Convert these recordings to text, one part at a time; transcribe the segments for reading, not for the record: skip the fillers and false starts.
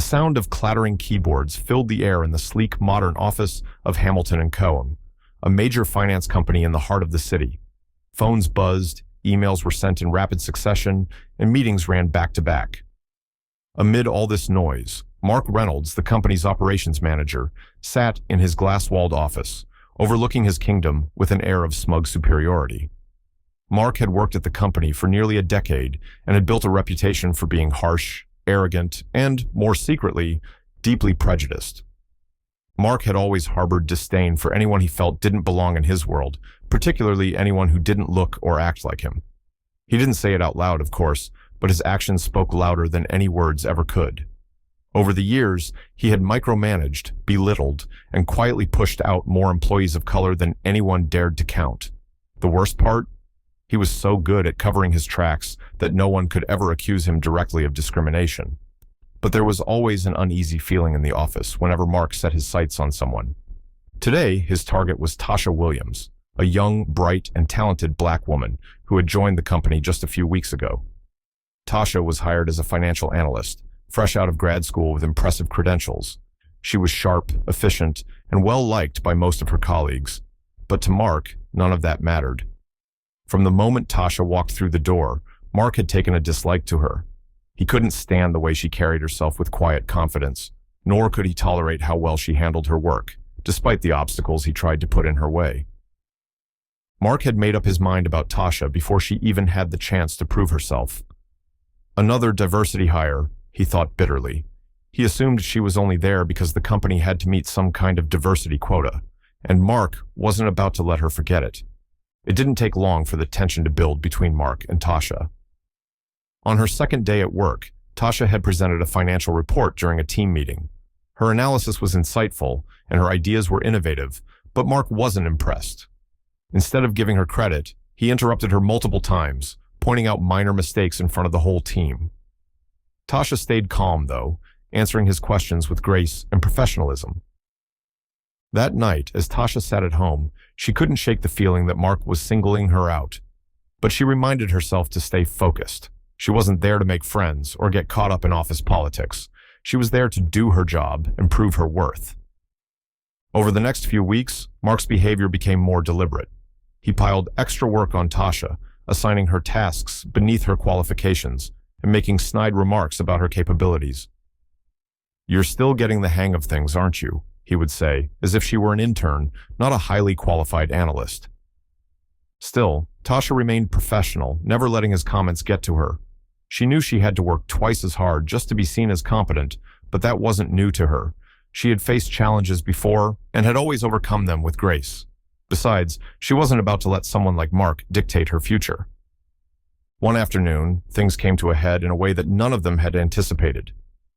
sound of clattering keyboards filled the air in the sleek, modern office of Hamilton & Cohen, a major finance company in the heart of the city. Phones buzzed, emails were sent in rapid succession, and meetings ran back to back. Amid all this noise, Mark Reynolds, the company's operations manager, sat in his glass-walled office, overlooking his kingdom with an air of smug superiority. Mark had worked at the company for nearly a decade and had built a reputation for being harsh, arrogant, and, more secretly, deeply prejudiced. Mark had always harbored disdain for anyone he felt didn't belong in his world, particularly anyone who didn't look or act like him. He didn't say it out loud, of course, but his actions spoke louder than any words ever could. Over the years, he had micromanaged, belittled, and quietly pushed out more employees of color than anyone dared to count. The worst part? He was so good at covering his tracks that no one could ever accuse him directly of discrimination. But there was always an uneasy feeling in the office whenever Mark set his sights on someone. Today, his target was Tasha Williams, a young, bright, and talented black woman who had joined the company just a few weeks ago. Tasha was hired as a financial analyst, fresh out of grad school with impressive credentials. She was sharp, efficient, and well-liked by most of her colleagues. But to Mark, none of that mattered. From the moment Tasha walked through the door, Mark had taken a dislike to her. He couldn't stand the way she carried herself with quiet confidence, nor could he tolerate how well she handled her work, despite the obstacles he tried to put in her way. Mark had made up his mind about Tasha before she even had the chance to prove herself. Another diversity hire, he thought bitterly. He assumed she was only there because the company had to meet some kind of diversity quota, and Mark wasn't about to let her forget it. It didn't take long for the tension to build between Mark and Tasha. On her second day at work, Tasha had presented a financial report during a team meeting. Her analysis was insightful, and her ideas were innovative, but Mark wasn't impressed. Instead of giving her credit, he interrupted her multiple times, pointing out minor mistakes in front of the whole team. Tasha stayed calm, though, answering his questions with grace and professionalism. That night, as Tasha sat at home, she couldn't shake the feeling that Mark was singling her out. But she reminded herself to stay focused. She wasn't there to make friends or get caught up in office politics. She was there to do her job and prove her worth. Over the next few weeks, Mark's behavior became more deliberate. He piled extra work on Tasha, assigning her tasks beneath her qualifications and making snide remarks about her capabilities. "You're still getting the hang of things, aren't you?" he would say, as if she were an intern, not a highly qualified analyst. Still, Tasha remained professional, never letting his comments get to her. She knew she had to work twice as hard just to be seen as competent, but that wasn't new to her. She had faced challenges before and had always overcome them with grace. Besides, she wasn't about to let someone like Mark dictate her future. One afternoon, things came to a head in a way that none of them had anticipated.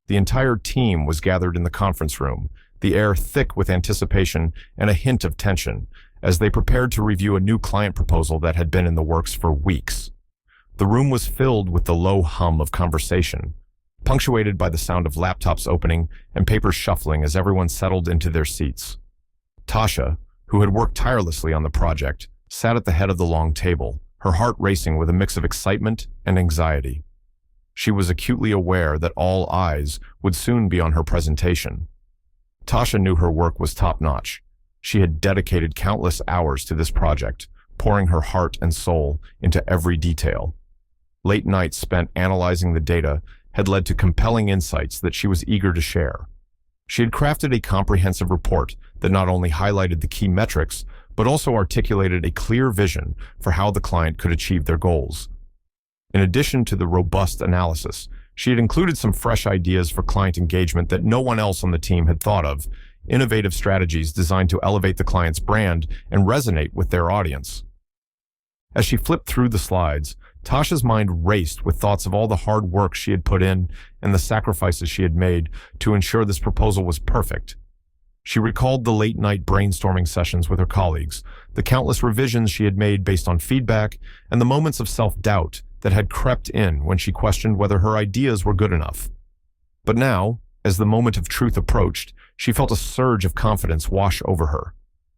The entire team was gathered in the conference room, the air thick with anticipation and a hint of tension, as they prepared to review a new client proposal that had been in the works for weeks. The room was filled with the low hum of conversation, punctuated by the sound of laptops opening and papers shuffling as everyone settled into their seats. Tasha, who had worked tirelessly on the project, sat at the head of the long table, her heart racing with a mix of excitement and anxiety. She was acutely aware that all eyes would soon be on her presentation. Tasha knew her work was top-notch. She had dedicated countless hours to this project, pouring her heart and soul into every detail. Late nights spent analyzing the data had led to compelling insights that she was eager to share. She had crafted a comprehensive report that not only highlighted the key metrics, but also articulated a clear vision for how the client could achieve their goals. In addition to the robust analysis, she had included some fresh ideas for client engagement that no one else on the team had thought of, innovative strategies designed to elevate the client's brand and resonate with their audience. As she flipped through the slides, Tasha's mind raced with thoughts of all the hard work she had put in and the sacrifices she had made to ensure this proposal was perfect. She recalled the late-night brainstorming sessions with her colleagues, the countless revisions she had made based on feedback, and the moments of self-doubt that had crept in when she questioned whether her ideas were good enough. But now, as the moment of truth approached, she felt a surge of confidence wash over her.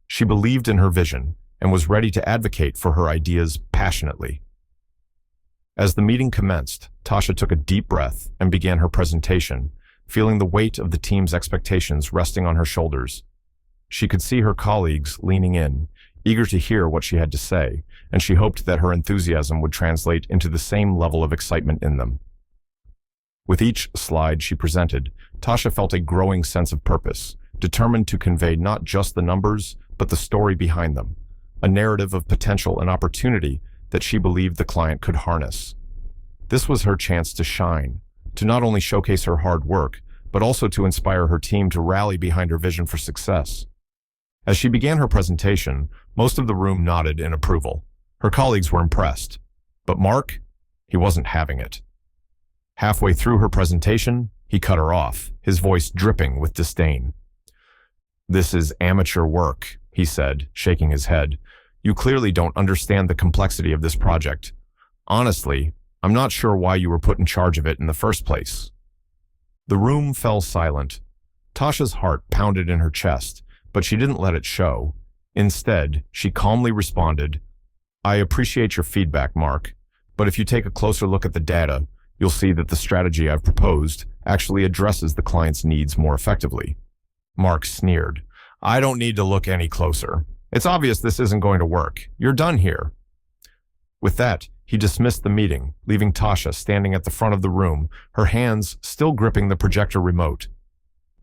She believed in her vision and was ready to advocate for her ideas passionately. As the meeting commenced, Tasha took a deep breath and began her presentation, feeling the weight of the team's expectations resting on her shoulders. She could see her colleagues leaning in, eager to hear what she had to say, and she hoped that her enthusiasm would translate into the same level of excitement in them. With each slide she presented, Tasha felt a growing sense of purpose, determined to convey not just the numbers, but the story behind them, a narrative of potential and opportunity that she believed the client could harness. This was her chance to shine, to not only showcase her hard work, but also to inspire her team to rally behind her vision for success. As she began her presentation, most of the room nodded in approval. Her colleagues were impressed. But Mark, he wasn't having it. Halfway through her presentation, he cut her off, his voice dripping with disdain. "This is amateur work," he said, shaking his head. "You clearly don't understand the complexity of this project. Honestly, I'm not sure why you were put in charge of it in the first place." The room fell silent. Tasha's heart pounded in her chest, but she didn't let it show. Instead, she calmly responded, "I appreciate your feedback, Mark, but if you take a closer look at the data, you'll see that the strategy I've proposed actually addresses the client's needs more effectively." Mark sneered. "I don't need to look any closer. It's obvious this isn't going to work. You're done here." With that, he dismissed the meeting, leaving Tasha standing at the front of the room, her hands still gripping the projector remote.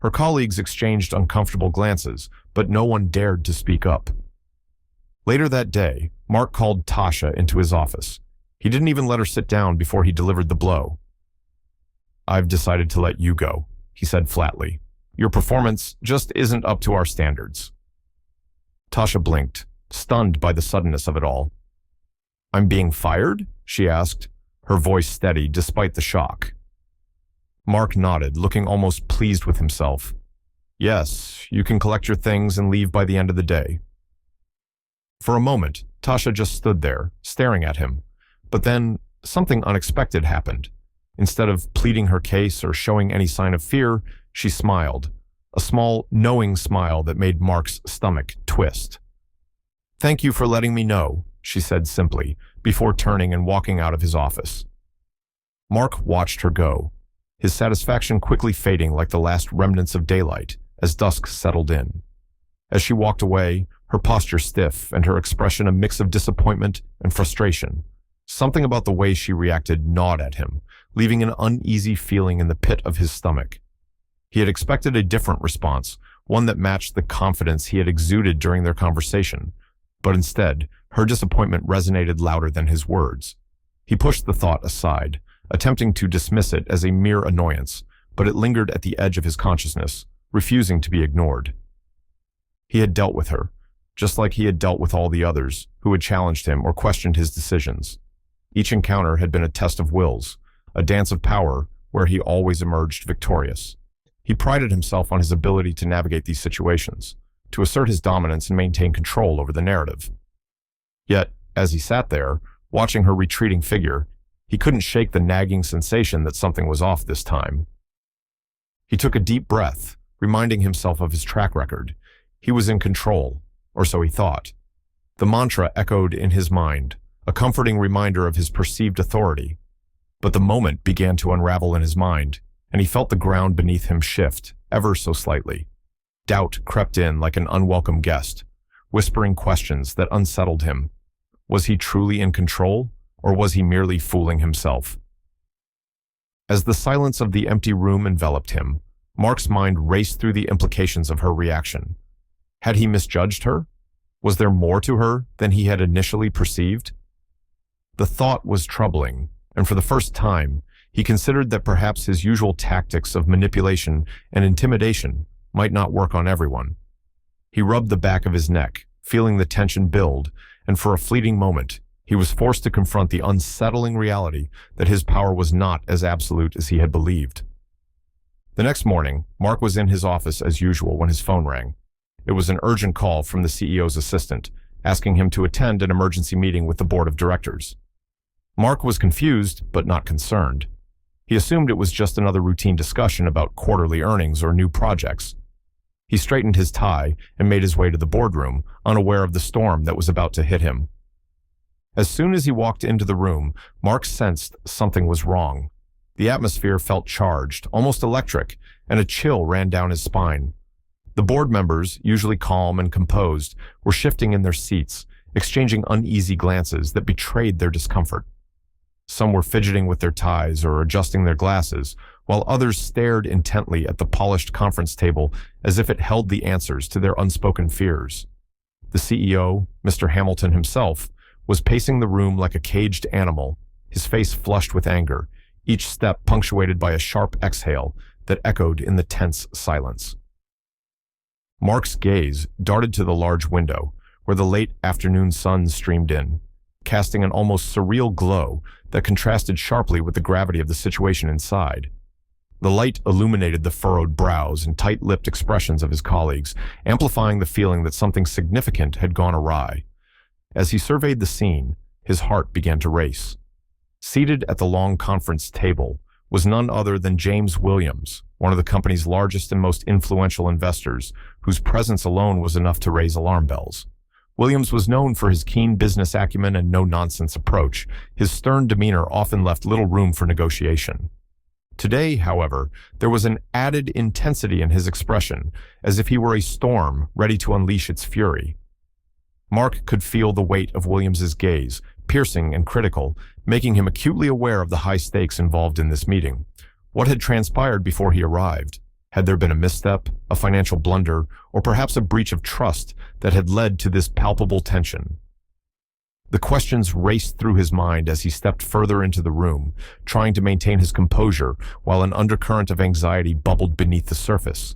Her colleagues exchanged uncomfortable glances, but no one dared to speak up. Later that day, Mark called Tasha into his office. He didn't even let her sit down before he delivered the blow. "I've decided to let you go," he said flatly. "Your performance just isn't up to our standards." Tasha blinked, stunned by the suddenness of it all. "I'm being fired?" she asked, her voice steady despite the shock. Mark nodded, looking almost pleased with himself. "Yes, you can collect your things and leave by the end of the day." For a moment, Tasha just stood there, staring at him. But then, something unexpected happened. Instead of pleading her case or showing any sign of fear, she smiled, a small, knowing smile that made Mark's stomach twist. "Thank you for letting me know," she said simply, before turning and walking out of his office. Mark watched her go, his satisfaction quickly fading like the last remnants of daylight as dusk settled in. As she walked away, her posture stiff and her expression a mix of disappointment and frustration. Something about the way she reacted gnawed at him, leaving an uneasy feeling in the pit of his stomach. He had expected a different response, one that matched the confidence he had exuded during their conversation. But instead, her disappointment resonated louder than his words. He pushed the thought aside, attempting to dismiss it as a mere annoyance, but it lingered at the edge of his consciousness, refusing to be ignored. He had dealt with her, just like he had dealt with all the others who had challenged him or questioned his decisions. Each encounter had been a test of wills, a dance of power where he always emerged victorious. He prided himself on his ability to navigate these situations, to assert his dominance and maintain control over the narrative. Yet, as he sat there, watching her retreating figure, he couldn't shake the nagging sensation that something was off this time. He took a deep breath, reminding himself of his track record. He was in control, or so he thought. The mantra echoed in his mind, a comforting reminder of his perceived authority. But the moment began to unravel in his mind, and he felt the ground beneath him shift, ever so slightly. Doubt crept in like an unwelcome guest, whispering questions that unsettled him. Was he truly in control, or was he merely fooling himself? As the silence of the empty room enveloped him, Mark's mind raced through the implications of her reaction. Had he misjudged her? Was there more to her than he had initially perceived? The thought was troubling, and for the first time, he considered that perhaps his usual tactics of manipulation and intimidation might not work on everyone. He rubbed the back of his neck, feeling the tension build, and for a fleeting moment, he was forced to confront the unsettling reality that his power was not as absolute as he had believed. The next morning, Mark was in his office as usual when his phone rang. It was an urgent call from the CEO's assistant, asking him to attend an emergency meeting with the board of directors. Mark was confused, but not concerned. He assumed it was just another routine discussion about quarterly earnings or new projects. He straightened his tie and made his way to the boardroom, unaware of the storm that was about to hit him. As soon as he walked into the room, Mark sensed something was wrong. The atmosphere felt charged, almost electric, and a chill ran down his spine. The board members, usually calm and composed, were shifting in their seats, exchanging uneasy glances that betrayed their discomfort. Some were fidgeting with their ties or adjusting their glasses, while others stared intently at the polished conference table as if it held the answers to their unspoken fears. The CEO, Mr. Hamilton himself, was pacing the room like a caged animal, his face flushed with anger, each step punctuated by a sharp exhale that echoed in the tense silence. Mark's gaze darted to the large window, where the late afternoon sun streamed in, casting an almost surreal glow that contrasted sharply with the gravity of the situation inside. The light illuminated the furrowed brows and tight-lipped expressions of his colleagues, amplifying the feeling that something significant had gone awry. As he surveyed the scene, his heart began to race. Seated at the long conference table was none other than James Williams, one of the company's largest and most influential investors, whose presence alone was enough to raise alarm bells. Williams was known for his keen business acumen and no-nonsense approach. His stern demeanor often left little room for negotiation. Today, however, there was an added intensity in his expression, as if he were a storm ready to unleash its fury. Mark could feel the weight of Williams's gaze, piercing and critical, making him acutely aware of the high stakes involved in this meeting. What had transpired before he arrived? Had there been a misstep, a financial blunder, or perhaps a breach of trust that had led to this palpable tension? The questions raced through his mind as he stepped further into the room, trying to maintain his composure while an undercurrent of anxiety bubbled beneath the surface.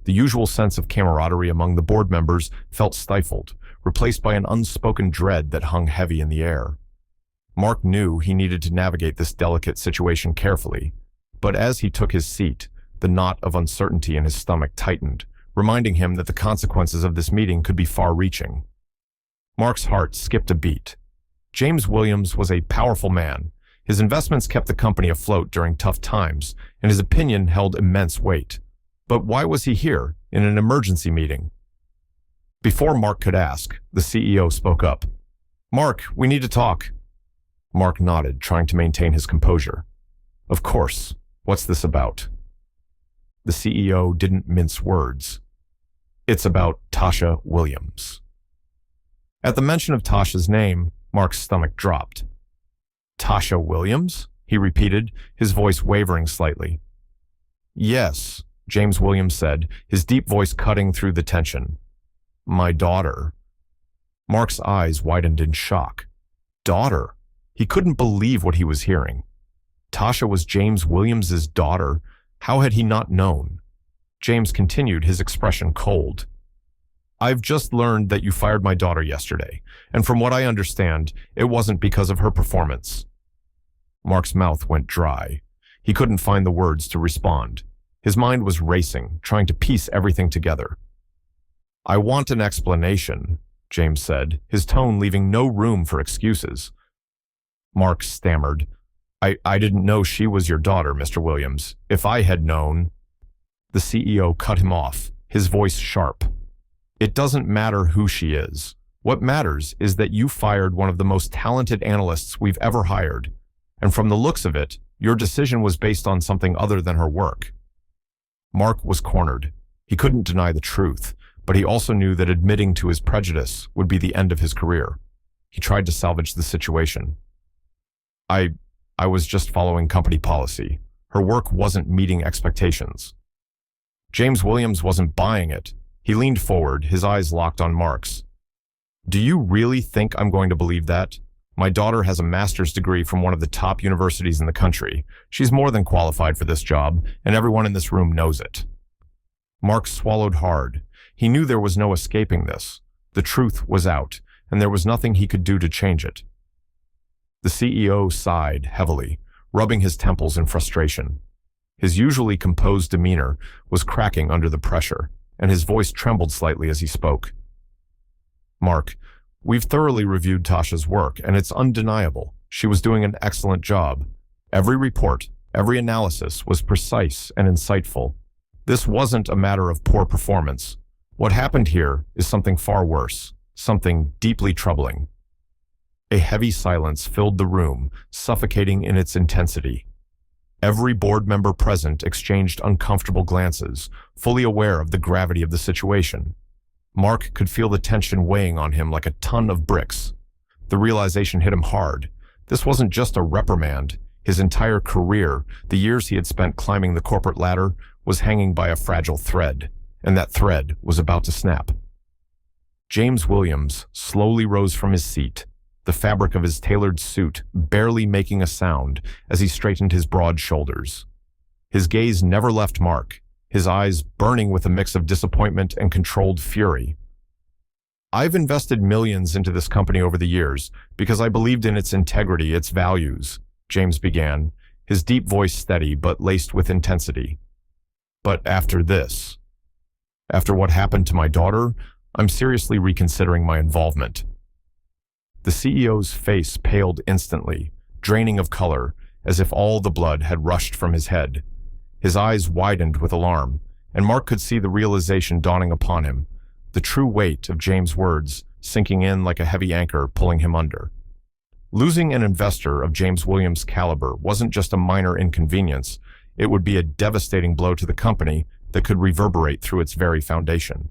The usual sense of camaraderie among the board members felt stifled, replaced by an unspoken dread that hung heavy in the air. Mark knew he needed to navigate this delicate situation carefully, but as he took his seat, the knot of uncertainty in his stomach tightened, reminding him that the consequences of this meeting could be far-reaching. Mark's heart skipped a beat. James Williams was a powerful man. His investments kept the company afloat during tough times, and his opinion held immense weight. But why was he here, in an emergency meeting? Before Mark could ask, the CEO spoke up. "Mark, we need to talk." Mark nodded, trying to maintain his composure. "Of course. What's this about?" The CEO didn't mince words. "It's about Tasha Williams." At the mention of Tasha's name, Mark's stomach dropped. "Tasha Williams?" he repeated, his voice wavering slightly. "Yes," James Williams said, his deep voice cutting through the tension. "My daughter." Mark's eyes widened in shock. Daughter? He couldn't believe what he was hearing. Tasha was James Williams's daughter. How had he not known? James continued, his expression cold. "I've just learned that you fired my daughter yesterday, and from what I understand, it wasn't because of her performance." Mark's mouth went dry. He couldn't find the words to respond. His mind was racing, trying to piece everything together. "I want an explanation," James said, his tone leaving no room for excuses. Mark stammered. I didn't know she was your daughter, Mr. Williams. If I had known..." The CEO cut him off, his voice sharp. "It doesn't matter who she is. What matters is that you fired one of the most talented analysts we've ever hired. And from the looks of it, your decision was based on something other than her work." Mark was cornered. He couldn't deny the truth, but he also knew that admitting to his prejudice would be the end of his career. He tried to salvage the situation. I was just following company policy. Her work wasn't meeting expectations." James Williams wasn't buying it. He leaned forward, his eyes locked on Mark's. "Do you really think I'm going to believe that? My daughter has a master's degree from one of the top universities in the country. She's more than qualified for this job, and everyone in this room knows it." Mark swallowed hard. He knew there was no escaping this. The truth was out, and there was nothing he could do to change it. The CEO sighed heavily, rubbing his temples in frustration. His usually composed demeanor was cracking under the pressure, and his voice trembled slightly as he spoke. "Mark, we've thoroughly reviewed Tasha's work, and it's undeniable. She was doing an excellent job. Every report, every analysis was precise and insightful. This wasn't a matter of poor performance. What happened here is something far worse, something deeply troubling." A heavy silence filled the room, suffocating in its intensity. Every board member present exchanged uncomfortable glances, fully aware of the gravity of the situation. Mark could feel the tension weighing on him like a ton of bricks. The realization hit him hard. This wasn't just a reprimand. His entire career, the years he had spent climbing the corporate ladder, was hanging by a fragile thread, and that thread was about to snap. James Williams slowly rose from his seat, the fabric of his tailored suit barely making a sound as he straightened his broad shoulders. His gaze never left Mark, his eyes burning with a mix of disappointment and controlled fury. "I've invested millions into this company over the years because I believed in its integrity, its values," James began, his deep voice steady but laced with intensity. "But after this, after what happened to my daughter, I'm seriously reconsidering my involvement." The CEO's face paled instantly, draining of color, as if all the blood had rushed from his head. His eyes widened with alarm, and Mark could see the realization dawning upon him, the true weight of James' words sinking in like a heavy anchor pulling him under. Losing an investor of James Williams' caliber wasn't just a minor inconvenience, it would be a devastating blow to the company that could reverberate through its very foundation.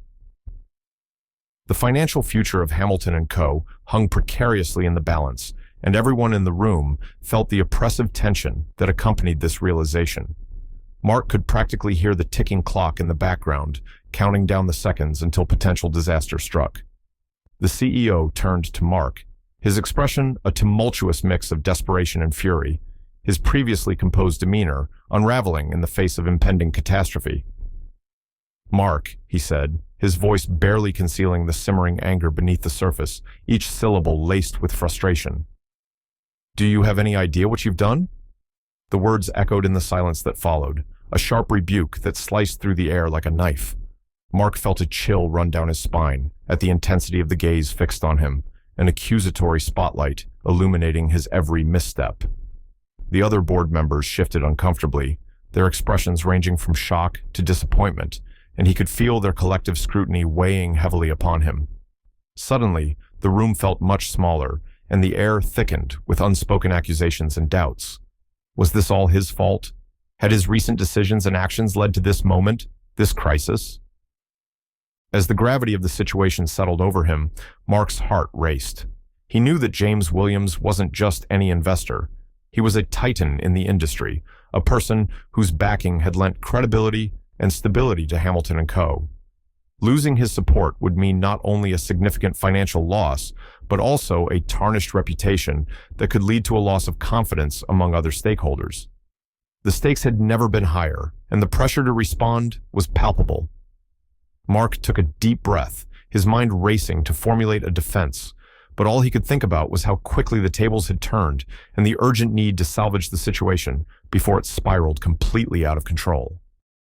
The financial future of Hamilton & Co. hung precariously in the balance, and everyone in the room felt the oppressive tension that accompanied this realization. Mark could practically hear the ticking clock in the background, counting down the seconds until potential disaster struck. The CEO turned to Mark, his expression a tumultuous mix of desperation and fury, his previously composed demeanor unraveling in the face of impending catastrophe. "Mark," he said, his voice barely concealing the simmering anger beneath the surface, each syllable laced with frustration. "Do you have any idea what you've done?" The words echoed in the silence that followed, a sharp rebuke that sliced through the air like a knife. Mark felt a chill run down his spine at the intensity of the gaze fixed on him, an accusatory spotlight illuminating his every misstep. The other board members shifted uncomfortably, their expressions ranging from shock to disappointment, and he could feel their collective scrutiny weighing heavily upon him. Suddenly, the room felt much smaller, and the air thickened with unspoken accusations and doubts. Was this all his fault? Had his recent decisions and actions led to this moment, this crisis? As the gravity of the situation settled over him, Mark's heart raced. He knew that James Williams wasn't just any investor. He was a titan in the industry, a person whose backing had lent credibility and stability to Hamilton & Co. Losing his support would mean not only a significant financial loss, but also a tarnished reputation that could lead to a loss of confidence among other stakeholders. The stakes had never been higher, and the pressure to respond was palpable. Mark took a deep breath, his mind racing to formulate a defense, but all he could think about was how quickly the tables had turned and the urgent need to salvage the situation before it spiraled completely out of control.